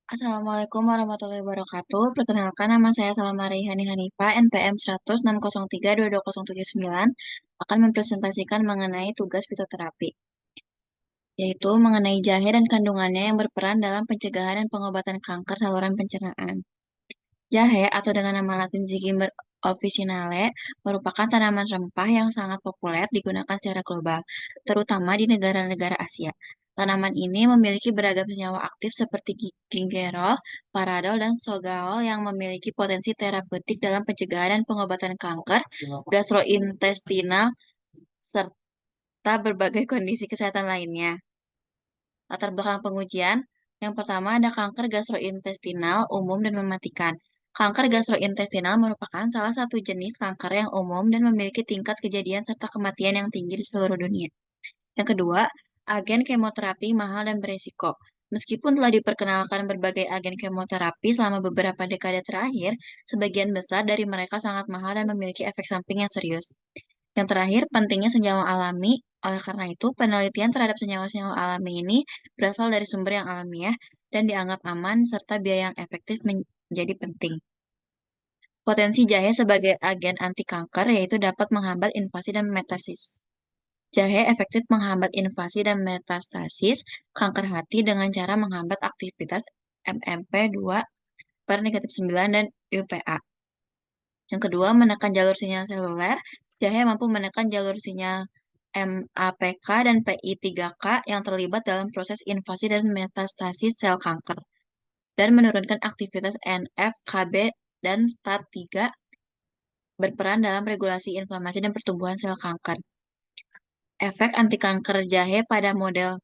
Assalamualaikum warahmatullahi wabarakatuh. Perkenalkan, nama saya Salma Reihani Hanifa, NPM 10060322079, akan mempresentasikan mengenai tugas fitoterapi, yaitu mengenai jahe dan kandungannya yang berperan dalam pencegahan dan pengobatan kanker saluran pencernaan. Jahe atau dengan nama Latin Zygimer officinale merupakan tanaman rempah yang sangat populer digunakan secara global, terutama di negara-negara Asia. Tanaman ini memiliki beragam senyawa aktif seperti gingerol, paradol, dan sogaol yang memiliki potensi terapeutik dalam pencegahan dan pengobatan kanker, gastrointestinal, serta berbagai kondisi kesehatan lainnya. Latar belakang pengujian, yang pertama ada kanker gastrointestinal umum dan mematikan. Kanker gastrointestinal merupakan salah satu jenis kanker yang umum dan memiliki tingkat kejadian serta kematian yang tinggi di seluruh dunia. Yang kedua, agen kemoterapi mahal dan beresiko. Meskipun telah diperkenalkan berbagai agen kemoterapi selama beberapa dekade terakhir, sebagian besar dari mereka sangat mahal dan memiliki efek samping yang serius. Yang terakhir, pentingnya senyawa alami. Oleh karena itu, penelitian terhadap senyawa-senyawa alami ini berasal dari sumber yang alamiah dan dianggap aman serta biaya yang efektif menjadi penting. Potensi jahe sebagai agen anti kanker yaitu dapat menghambat invasi dan metastasis. Jahe efektif menghambat invasi dan metastasis kanker hati dengan cara menghambat aktivitas MMP2 per negatif 9 dan UPA. Yang kedua, menekan jalur sinyal seluler. Jahe mampu menekan jalur sinyal MAPK dan PI3K yang terlibat dalam proses invasi dan metastasis sel kanker, dan menurunkan aktivitas NF-kB dan STAT3, berperan dalam regulasi inflamasi dan pertumbuhan sel kanker. Efek anti kanker jahe pada model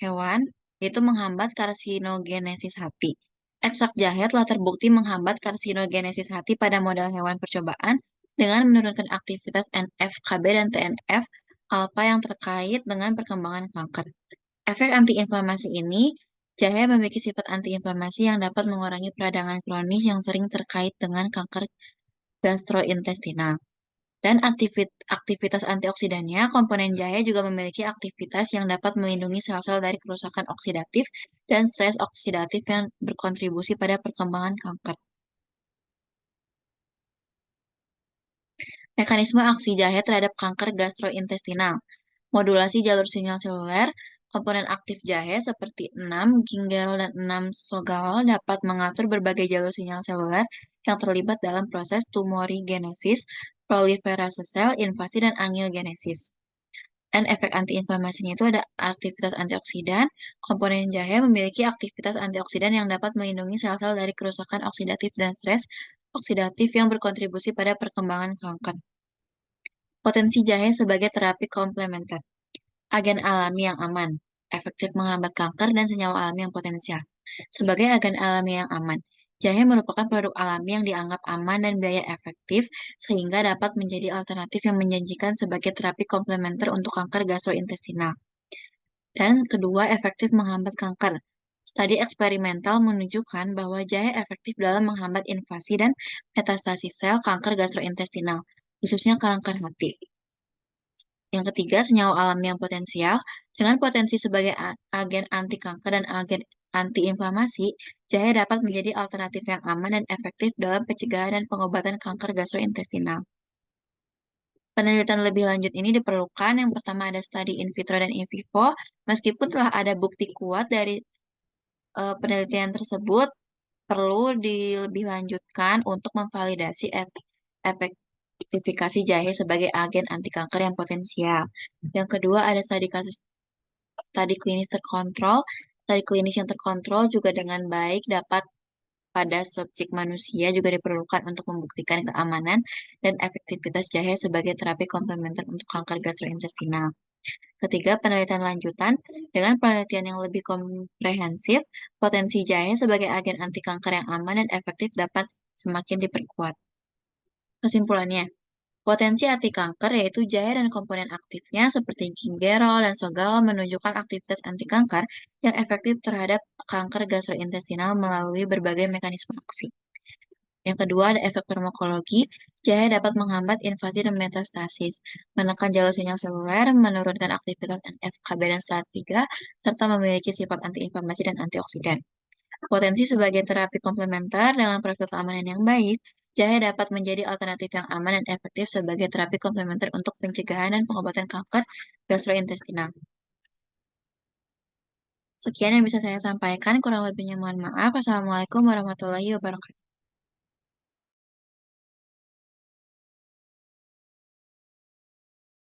hewan yaitu menghambat karsinogenesis hati. Ekstrak jahe telah terbukti menghambat karsinogenesis hati pada model hewan percobaan dengan menurunkan aktivitas NF-kB dan TNF-alpha yang terkait dengan perkembangan kanker. Efek antiinflamasi ini, jahe memiliki sifat antiinflamasi yang dapat mengurangi peradangan kronis yang sering terkait dengan kanker gastrointestinal. Dan aktivitas antioksidannya, komponen jahe juga memiliki aktivitas yang dapat melindungi sel-sel dari kerusakan oksidatif dan stres oksidatif yang berkontribusi pada perkembangan kanker. Mekanisme aksi jahe terhadap kanker gastrointestinal. Modulasi jalur sinyal seluler, komponen aktif jahe seperti 6 gingerol dan 6 sogaol dapat mengatur berbagai jalur sinyal seluler yang terlibat dalam proses tumorigenesis, proliferase sel, invasi, dan angiogenesis. Dan efek antiinflamasinya itu ada aktivitas antioksidan. Komponen jahe memiliki aktivitas antioksidan yang dapat melindungi sel-sel dari kerusakan oksidatif dan stres oksidatif yang berkontribusi pada perkembangan kanker. Potensi jahe sebagai terapi komplementer. Agen alami yang aman, efektif menghambat kanker dan senyawa alami yang potensial. Sebagai agen alami yang aman, jahe merupakan produk alami yang dianggap aman dan biaya efektif sehingga dapat menjadi alternatif yang menjanjikan sebagai terapi komplementer untuk kanker gastrointestinal. Dan kedua, efektif menghambat kanker. Studi eksperimental menunjukkan bahwa jahe efektif dalam menghambat invasi dan metastasis sel kanker gastrointestinal, khususnya kanker hati. Yang ketiga, senyawa alami yang potensial. Dengan potensi sebagai agen anti kanker dan agen antiinflamasi, jahe dapat menjadi alternatif yang aman dan efektif dalam pencegahan dan pengobatan kanker gastrointestinal. Penelitian lebih lanjut ini diperlukan. Yang pertama ada studi in vitro dan in vivo. Meskipun telah ada bukti kuat dari penelitian tersebut, perlu dilebih lanjutkan untuk memvalidasi efektivitas jahe sebagai agen anti kanker yang potensial. Yang kedua ada studi klinis terkontrol. Studi klinis yang terkontrol juga dengan baik dapat pada subjek manusia juga diperlukan untuk membuktikan keamanan dan efektivitas jahe sebagai terapi komplementer untuk kanker gastrointestinal. Ketiga, penelitian lanjutan. Dengan penelitian yang lebih komprehensif, potensi jahe sebagai agen anti kanker yang aman dan efektif dapat semakin diperkuat. Kesimpulannya, potensi anti kanker yaitu jahe dan komponen aktifnya seperti gingerol dan sogal menunjukkan aktivitas anti kanker yang efektif terhadap kanker gastrointestinal melalui berbagai mekanisme aksi. Yang kedua ada efek farmakologi. Jahe dapat menghambat invasi dan metastasis, menekan jalur sinyal seluler, menurunkan aktivitas NF-kB dan STAT3, serta memiliki sifat antiinflamasi dan antioksidan. Potensi sebagai terapi komplementer dalam profil keamanan yang baik, jahe dapat menjadi alternatif yang aman dan efektif sebagai terapi komplementer untuk pencegahan dan pengobatan kanker gastrointestinal. Sekian yang bisa saya sampaikan, kurang lebihnya mohon maaf. Wassalamualaikum warahmatullahi wabarakatuh.